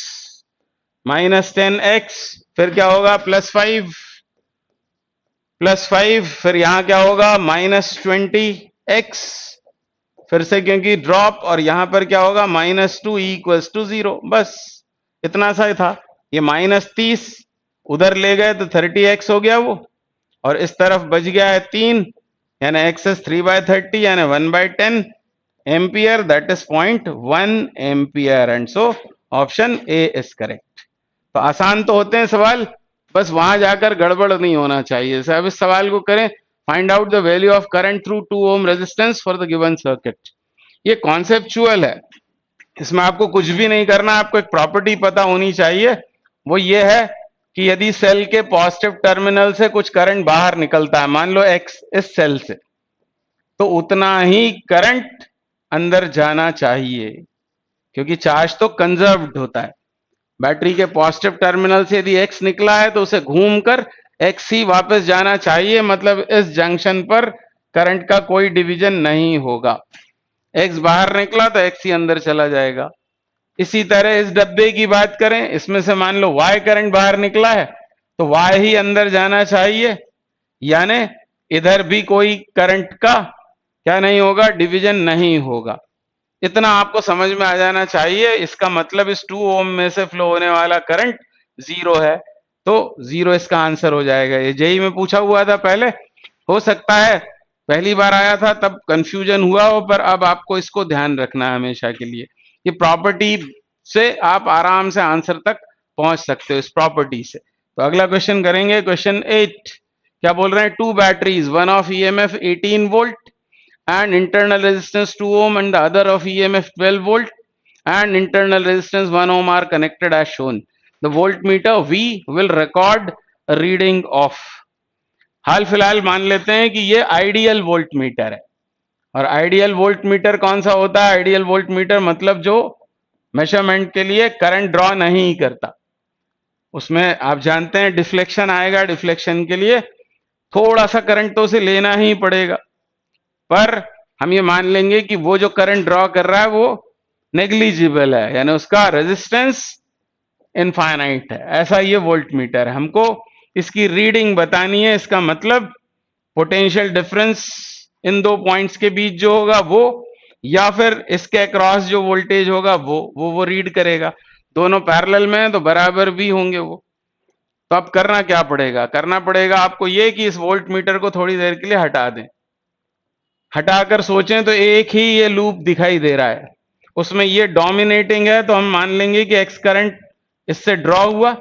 Speaker 1: -10x, फिर क्या होगा +5, फिर यहां क्या होगा -20x, फिर से क्योंकि ड्रॉप, और यहां पर क्या होगा -2 = 0। बस इतना सा ही था। ये -30 उधर ले गए तो 30x हो गया वो, और इस तरफ बच गया है 3, यानी x is 3/30 यानी 1/10 ampere, that is 0.1 ampere, and so option A is correct. तो आसान तो होते हैं सवाल, बस वहां जाकर गड़बड़ नहीं होना चाहिए। अब इस सवाल को करें, find out the value of current through 2 ohm resistance for the given circuit. ये कॉन्सेप्चुअल है, इसमें आपको कुछ भी नहीं करना, आपको एक प्रॉपर्टी पता होनी चाहिए, वो ये है कि यदि सेल के पॉजिटिव टर्मिनल से कुछ करंट बाहर निकलता है, मान लो एक्स इस सेल से, तो उतना ही करंट अंदर जाना चाहिए, क्योंकि चार्ज तो कंजर्व्ड होता है। बैटरी के पॉजिटिव टर्मिनल से यदि एक्स निकला है तो उसे घूमकर एक्स ही वापस जाना चाहिए, मतलब इस जंक्शन पर करंट का कोई डिवीजन नहीं होगा। एक्स बाहर निकला तो एक्स ही अंदर चला जाएगा। इसी तरह इस डब्बे की बात करें, इसमें से मान लो वाई करंट बाहर निकला है तो वाई ही अंदर जाना चाहिए, यानी इधर भी कोई करंट का क्या नहीं होगा, डिवीजन नहीं होगा। इतना आपको समझ में आ जाना चाहिए। इसका मतलब इस 2 ओम में से फ्लो होने वाला करंट 0 है, तो 0 इसका आंसर हो जाएगा। ये जेई में पूछा हुआ था पहले, हो सकता है पहली बार आया था तब कंफ्यूजन हुआ हो, पर अब आपको इसको ध्यान रखना है हमेशा के लिए। ये प्रॉपर्टी से आप आराम से आंसर तक पहुंच सकते हो, इस प्रॉपर्टी से। तो अगला क्वेश्चन करेंगे, क्वेश्चन 8। क्या बोल रहे हैं, 2 batteries, one of EMF 18 volt and internal resistance 2 ohm and the other of EMF 12 volt and internal resistance 1 ohm are connected as shown. The voltmeter V will record a reading of। हाल फिलहाल मान लेते हैं कि ये ideal voltmeter है, और ideal voltmeter कौन सा होता है, आइडियल वोल्टमीटर मतलब जो मेजरमेंट के लिए करंट ड्रॉ नहीं करता। उसमें आप जानते हैं डिफ्लेक्शन आएगा, डिफ्लेक्शन के लिए थोड़ा सा करंट तो उसे लेना ही पड़ेगा, पर हम ये मान लेंगे कि वो जो करंट ड्रॉ कर रहा है वो नेग्लिजिबल है, यानी उसका रेजिस्टेंस इनफाइनाइट है। ऐसा ये वोल्टमीटर है। हमको इसकी रीडिंग बतानी है, इसका मतलब पोटेंशियल डिफरेंस इन दो पॉइंट्स के बीच जो होगा वो, या फिर इसके अक्रॉस जो वोल्टेज होगा वो रीड करेगा। दोनों पैरेलल में है तो बराबर भी होंगे वो। तो अब करना क्या पड़ेगा, करना पड़ेगा आपको ये कि इस वोल्टमीटर को थोड़ी देर के लिए हटा दें। हटाकर सोचें तो एक ही ये लूप दिखाई दे रहा है, उसमें ये डोमिनेटिंग है, तो हम मान लेंगे कि एक्स करंट इससे ड्रॉ हुआ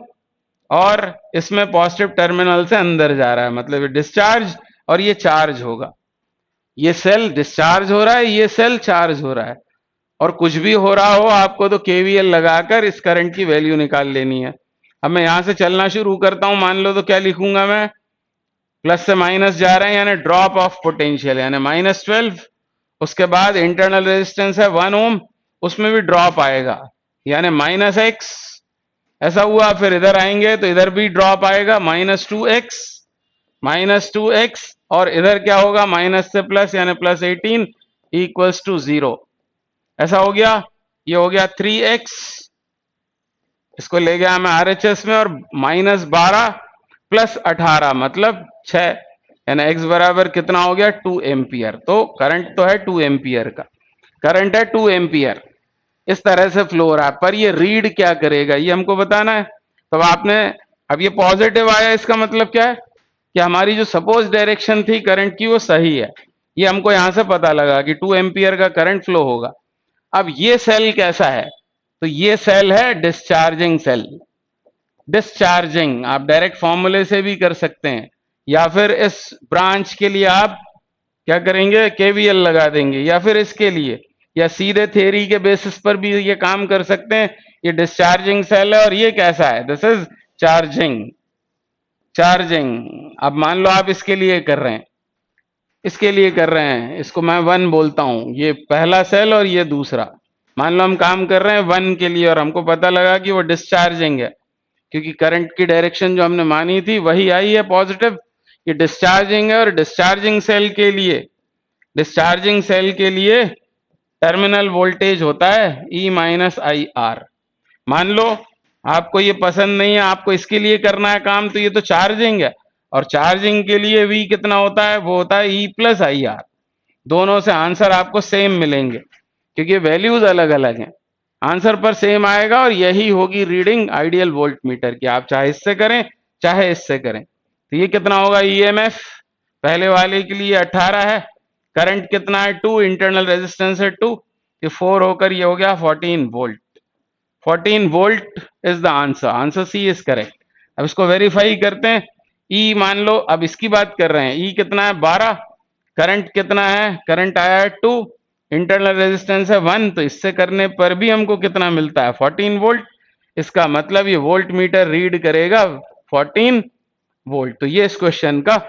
Speaker 1: और इसमें पॉजिटिव टर्मिनल से अंदर जा रहा है, मतलब ये डिस्चार्ज और ये चार्ज होगा। ये सेल डिस्चार्ज हो रहा है, ये सेल चार्ज हो रहा है, और कुछ भी हो रहा हो आपको तो केवीएल लगाकर इस करंट की वैल्यू निकाल लेनी है। अब मैं यहां से चलना शुरू करता हूं, मान लो तो क्या लिखूंगा मैं, प्लस से माइनस जा रहे हैं, यानी ड्रॉप ऑफ पोटेंशियल, यानी -12 उसके बाद इंटरनल रेजिस्टेंस है 1 ओम, उसमें भी ड्रॉप आएगा, यानी -x ऐसा हुआ। फिर इधर आएंगे तो इधर भी ड्रॉप आएगा, -2x, और इधर क्या होगा, माइनस से प्लस यानी +18 इक्वल्स टू 0। ऐसा हो गया, ये हो गया 3x, इसको ले गया मैं RHS में, और -12 +18 मतलब 6, यानी x बराबर कितना हो गया, 2 एम्पियर। तो करंट तो है 2 एम्पियर का, करंट है 2 एम्पियर, इस तरह से फ्लो हो रहा है। पर ये रीड क्या करेगा ये हमको बताना है। तो आपने, अब ये पॉजिटिव आया, इसका मतलब क्या है कि हमारी जो सपोज डायरेक्शन थी करंट की वो सही है। ये हमको यहां से पता लगा कि 2 एम्पियर का करंट फ्लो होगा। अब ये सेल कैसा है, तो ये सेल है डिस्चार्जिंग सेल। डिस्चार्जिंग आप डायरेक्ट फॉर्मूले से भी कर सकते हैं, या फिर इस ब्रांच के लिए आप क्या करेंगे, केवीएल लगा देंगे, या फिर इसके लिए, या सीधे थ्योरी के बेसिस पर भी ये काम कर सकते हैं। ये डिस्चार्जिंग सेल है, और ये कैसा है, दिस इज चार्जिंग। चार्जिंग अब मान लो आप इसके लिए कर रहे हैं, इसके लिए कर रहे हैं, इसको मैं 1 बोलता हूं, ये पहला सेल और ये दूसरा। मान लो हम काम कर रहे हैं 1 के लिए, और हमको पता लगा कि वो डिस्चार्जिंग है, क्योंकि करंट की डायरेक्शन जो हमने मानी थी वही आई है पॉजिटिव। ये डिस्चार्जिंग है, और डिस्चार्जिंग सेल के लिए, डिस्चार्जिंग सेल के लिए टर्मिनल वोल्टेज होता है E-IR। मान लो आपको ये पसंद नहीं है, आपको इसके लिए करना है काम, तो ये तो चार्जिंग है, और चार्जिंग के लिए V कितना होता है, वो होता है E+IR। दोनों से आंसर आपको सेम मिलेंगे, क्योंकि वैल्यूज अलग अलग हैं, आंसर पर सेम आएगा। और यही होगी रीडिंग आइडियल वोल्ट मीटर की, आप चाहे इससे करें चाहे इससे करें। तो ये कितना होगा, EMF पहले वाले के लिए 18 है, करंट कितना है 2, इंटरनल रेजिस्टेंस है 2, ये 4 होकर ये हो गया 14 volt. 14 volt is the answer, answer C is correct. अब इसको वेरीफाई करते हैं। ई मान लो, अब इसकी बात कर रहे हैं, ई कितना है 12, करंट कितना है, करंट आया है 2, इंटरनल रेजिस्टेंस है 1, तो इससे करने पर भी हमको कितना मिलता है 14 वोल्ट। इसका मतलब ये वोल्ट मीटर रीड करेगा 14 वोल्ट। तो ये इस क्वेश्चन का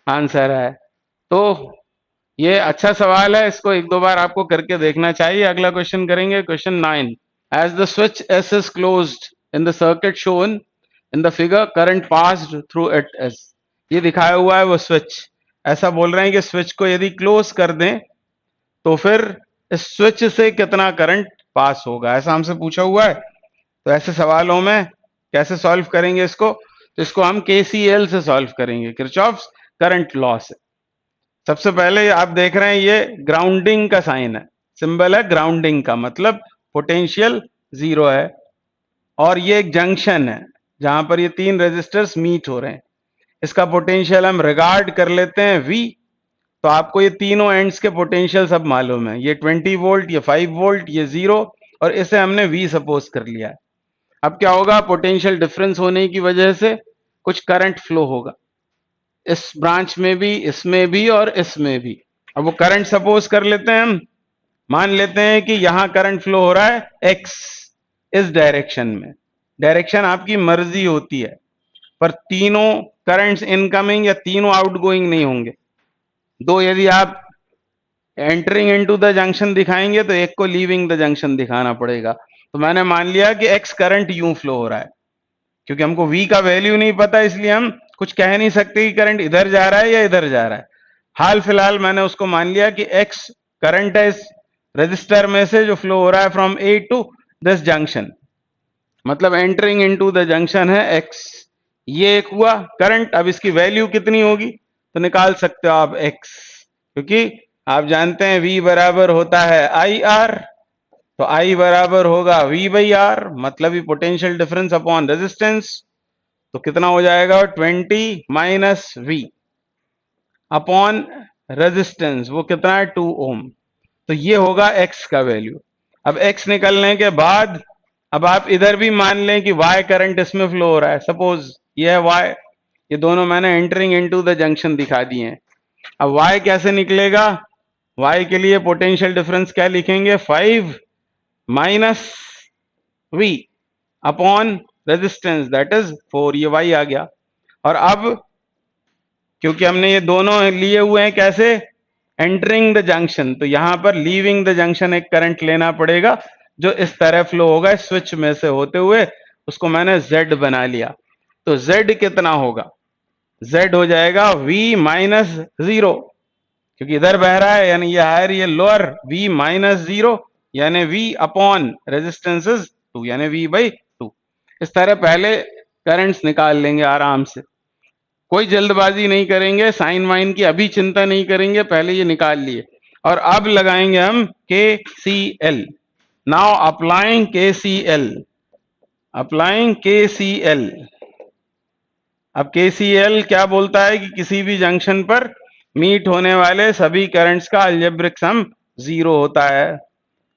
Speaker 1: आंसर है। तो ये अच्छा सवाल है, इसको एक दो बार आपको करके देखना चाहिए। अगला क्वेश्चन करेंगे, question 9। As the switch S is closed in the circuit shown in the figure, current passed through it as, ये दिखाया हुआ है वो स्विच। ऐसा बोल रहे हैं कि स्विच को यदि क्लोज कर दें तो फिर इस स्विच से कितना करंट पास होगा, ऐसा हमसे पूछा हुआ है। तो ऐसे सवालों में कैसे सॉल्व करेंगे इसको, तो इसको हम KCL से सॉल्व करेंगे, किरचॉफ्स करंट लॉ से। सबसे पहले आप देख रहे हैं ये ग्राउंडिंग का साइन है, सिंबल है ग्राउंडिंग का, मतलब पोटेंशियल 0 है, और ये एक जंक्शन है जहां पर ये 3 रेजिस्टर्स मीट हो रहे हैं। इसका पोटेंशियल हम रिगार्ड कर लेते हैं V। तो आपको ये तीनों एंड्स के पोटेंशियल सब मालूम है, ये 20 वोल्ट, ये 5 वोल्ट, ये 0, और इसे हमने V सपोज कर लिया है। अब क्या होगा, पोटेंशियल डिफरेंस होने की वजह से कुछ करंट फ्लो होगा, इस ब्रांच में भी, इसमें भी, और इसमें भी। अब वो करंट सपोज कर लेते हैं हम, मान लेते हैं कि यहां करंट फ्लो हो रहा है X इस डायरेक्शन में। डायरेक्शन आपकी मर्जी होती है, पर तीनों करंट्स इनकमिंग या तीनों आउटगोइंग नहीं होंगे। दो यदि आप एंटरिंग इनटू द जंक्शन दिखाएंगे तो एक को लीविंग द जंक्शन दिखाना पड़ेगा। तो मैंने मान लिया कि X करंट यूं फ्लो हो रहा है, क्योंकि हमको V का वैल्यू नहीं पता, इसलिए हम कुछ कह नहीं सकते कि करंट इधर जा रहा है या इधर जा रहा है। हाल फिलहाल मैंने उसको मान लिया कि X करंट है इस रजिस्टर में से जो फ्लो हो रहा है from A to this junction, मतलब एंटरिंग इनटू द जंक्शन है X। ये एक हुआ करंट। अब इसकी वैल्यू कितनी होगी तो निकाल सकते हो आप X, क्योंकि आप जानते हैं V बराबर होता है IR, तो I बराबर होगा V/R, मतलब ही पोटेंशियल डिफरेंस अपॉन रेजिस्टेंस। तो कितना हो जाएगा 20 माइनस V अपॉन रेजिस्टेंस, वो कितना है 2 ओम। तो ये होगा X का वैल्यू। अब X निकलने के बाद अब आप इधर भी मान लें कि Y करंट इसमें फ्लो हो रहा है, सपोज ये है Y, ये दोनों मैंने एंटरिंग इनटू द जंक्शन दिखा दिए हैं। अब Y कैसे निकलेगा, Y के लिए पोटेंशियल डिफरेंस क्या लिखेंगे, 5 minus V upon resistance that is 4, ये Y आ गया। और अब क्योंकि हमने ये दोनों लिए हुए हैं कैसे, एंटरिंग द जंक्शन, तो यहां पर लीविंग द जंक्शन एक करंट लेना पड़ेगा जो इस तरह फ्लो होगा स्विच में से होते हुए, उसको मैंने Z बना लिया। तो Z कितना होगा? Z हो जाएगा V माइनस जीरो, क्योंकि इधर बह रहा है यानी ये हायर ये लोअर, V माइनस जीरो यानी V अपॉन रेजिस्टेंस इज 2 यानी V बाई 2। इस तरह पहले करंट्स निकाल लेंगे आराम से, कोई जल्दबाजी नहीं करेंगे, साइन वाइन की अभी चिंता नहीं करेंगे, पहले ये निकाल लिए। और अब लगाएंगे हम KCL। Now applying KCL, applying KCL। अब KCL क्या बोलता है कि किसी भी जंक्शन पर मीट होने वाले सभी करंट्स का अलजेब्रिक सम 0 होता है।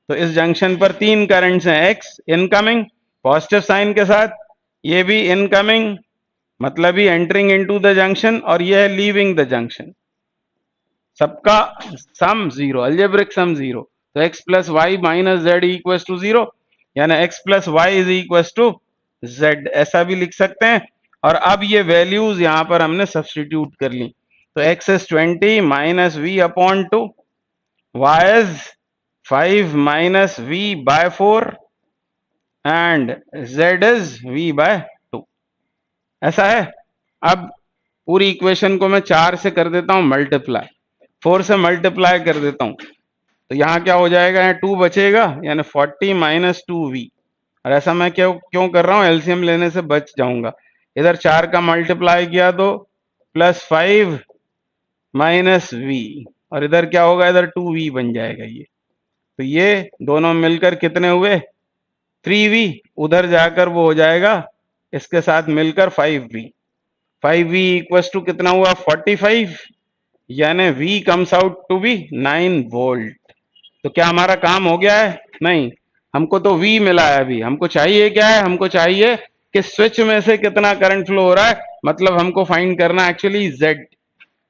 Speaker 1: तो इस जंक्शन पर 3 करंट्स हैं, X इनकमिंग पॉजिटिव साइन के साथ, ये भी इनकमिंग मतलब ही एंटरिंग इनटू द जंक्शन, और ये है लीविंग द जंक्शन। सबका सम 0, अलजेब्रिक सम 0। तो x plus Y minus Z equal to 0 यानी x plus Y is equal to z, ऐसा भी लिख सकते हैं। और अब ये वैल्यूज यहां पर हमने सब्स्टिट्यूट कर ली, तो x is 20 minus V upon 2, y is 5 minus V by 4 and z is v by 2, ऐसा है। अब पूरी इक्वेशन को मैं 4 से कर देता हूं मल्टीप्लाई, 4 से मल्टीप्लाई कर देता हूं, तो यहाँ क्या हो जाएगा, यहाँ 2 बचेगा यानी 40 माइनस 2v। और ऐसा मैं क्यों कर रहा हूँ, एलसीएम लेने से बच जाऊंगा। इधर 4 का मल्टीप्लाई किया तो प्लस 5 माइनस v, और इधर क्या होगा, इधर 2v बन जाएगा ये। तो ये दोनों मिलकर कितने हुए, 3v, उधर जाकर वो हो जाएगा इसके साथ मिलकर 5v। 5v इक्वल्स टू कितना हुआ, 45, यानी v comes out to be 9 volt. तो क्या हमारा काम हो गया है? नहीं, हमको तो V मिला है। अभी हमको चाहिए क्या है, हमको चाहिए कि स्विच में से कितना करंट फ्लो हो रहा है, मतलब हमको फाइंड करना है एक्चुअली Z।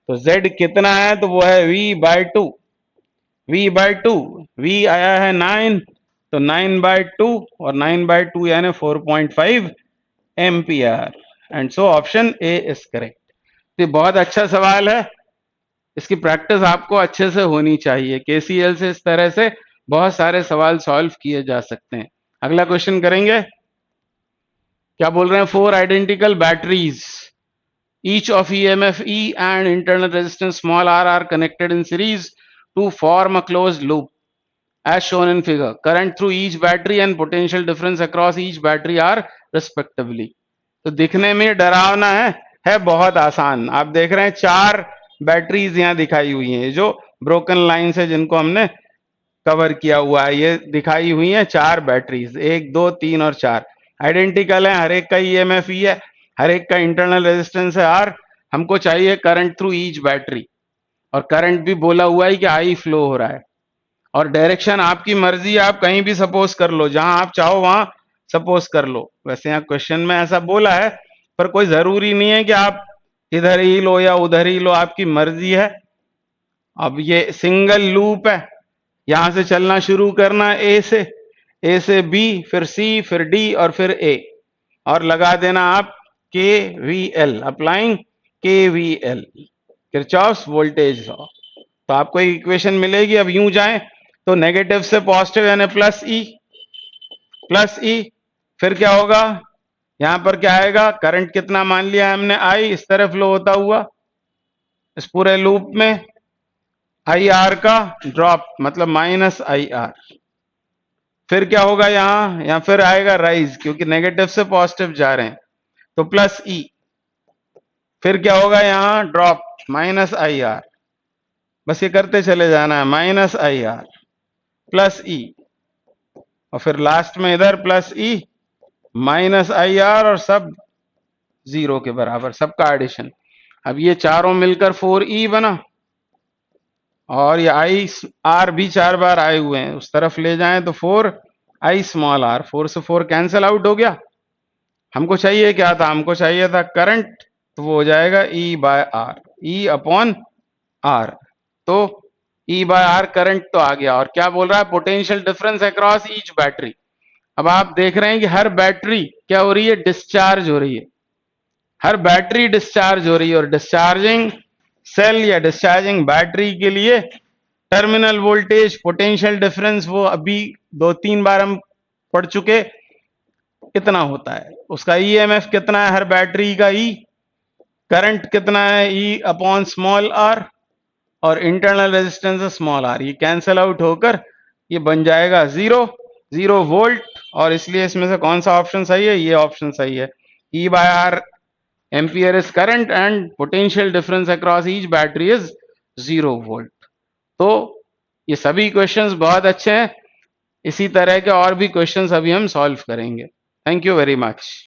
Speaker 1: तो Z कितना है, तो वो है V by 2, V by 2, V आया है 9, तो 9 बाय 2, और 9 बाय 2 यानी 4.5 ampere, and so option A is correct. ये बहुत अच्छा सवाल है, इसकी प्रैक्टिस आपको अच्छे से होनी चाहिए। KCL से इस तरह से बहुत सारे सवाल सॉल्व किए जा सकते हैं। अगला क्वेश्चन करेंगे, क्या बोल रहे हैं, 4 identical batteries each of EMF E and internal resistance small r are connected in series to form a closed loop as shown in figure. Current through each battery and potential difference across each battery are respectively. तो दिखने में डरावना है बहुत आसान। आप देख रहे हैं 4 बैटरीज यहाँ दिखाई हुई हैं, जो ब्रोकन लाइन से जिनको हमने कवर किया हुआ है, ये दिखाई हुई हैं 4 बैटरीज, 1 2 3 और 4 आइडेंटिकल है, हर एक का EMF E है, हर एक का इंटरनल रेजिस्टेंस है R। हमको चाहिए करंट थ्रू ईच बैटरी, और करंट भी बोला हुआ है कि I फ्लो हो रहा है, और डायरेक्शन आपकी मर्जी है, आप कहीं भी सपोज कर लो, जहां आप चाहो वहां सपोज कर लो। वैसे यहाँ क्वेश्चन में ऐसा बोला है, पर कोई जरूरी नहीं है कि आप इधर ही लो या उधर ही लो, आपकी मर्जी है। अब ये सिंगल लूप है, यहां से चलना शुरू करना A से B, फिर C, फिर D और फिर A, और लगा देना आप KVL, applying KVL, Kirchhoff's voltage law. तो आपको एक इक्वेशन मिलेगी। अब यूं जाएं तो नेगेटिव से पॉजिटिव यानी प्लस ई, फिर क्या होगा, यहां पर क्या आएगा, करंट कितना मान लिया हमने, I, इस तरह फ्लो होता हुआ इस पूरे लूप में, IR का ड्रॉप मतलब माइनस IR। फिर क्या होगा, यहां फिर आएगा राइज, क्योंकि नेगेटिव से पॉजिटिव जा रहे हैं, तो प्लस ई। फिर क्या होगा, यहां ड्रॉप माइनस IR, बस ये करते चले जाना है, माइनस IR प्लस ई, और फिर लास्ट में इधर प्लस ई माइनस IR, और सब 0 के बराबर, सबका एडिशन। अब ये चारों मिलकर 4E बना, और ये IR भी 4 बार आए हुए हैं, उस तरफ ले जाएं तो 4I स्मॉल r, 4 से 4 कैंसिल आउट हो गया। हमको चाहिए क्या था, हमको चाहिए था करंट, तो वो हो जाएगा E by R, E upon R। तो E बाय R करंट तो आ गया, और क्या बोल रहा है, potential difference across each battery. अब आप देख रहे हैं कि हर बैटरी क्या हो रही है, डिस्चार्ज हो रही है, हर बैटरी डिस्चार्ज हो रही है, और डिस्चार्जिंग सेल या डिस्चार्जिंग बैटरी के लिए टर्मिनल वोल्टेज, पोटेंशियल डिफरेंस वो अभी 2-3 बार हम पढ़ चुके, कितना होता है उसका, ईएमएफ कितना है हर बैटरी का, ई करंट कितना है, ई अपॉन स्मॉल आर, और इंटरनल रेजिस्टेंस है स्मॉल आर, ये कैंसल आउट होकर ये बन जाएगा 0 वोल्ट। और इसलिए इसमें से कौन सा ऑप्शन सही है, ये ऑप्शन सही है। E by R ampere is current and potential difference across each battery is 0 volt. तो ये सभी क्वेश्चंस बहुत अच्छे हैं, इसी तरह के और भी क्वेश्चंस अभी हम सॉल्व करेंगे। Thank you very much.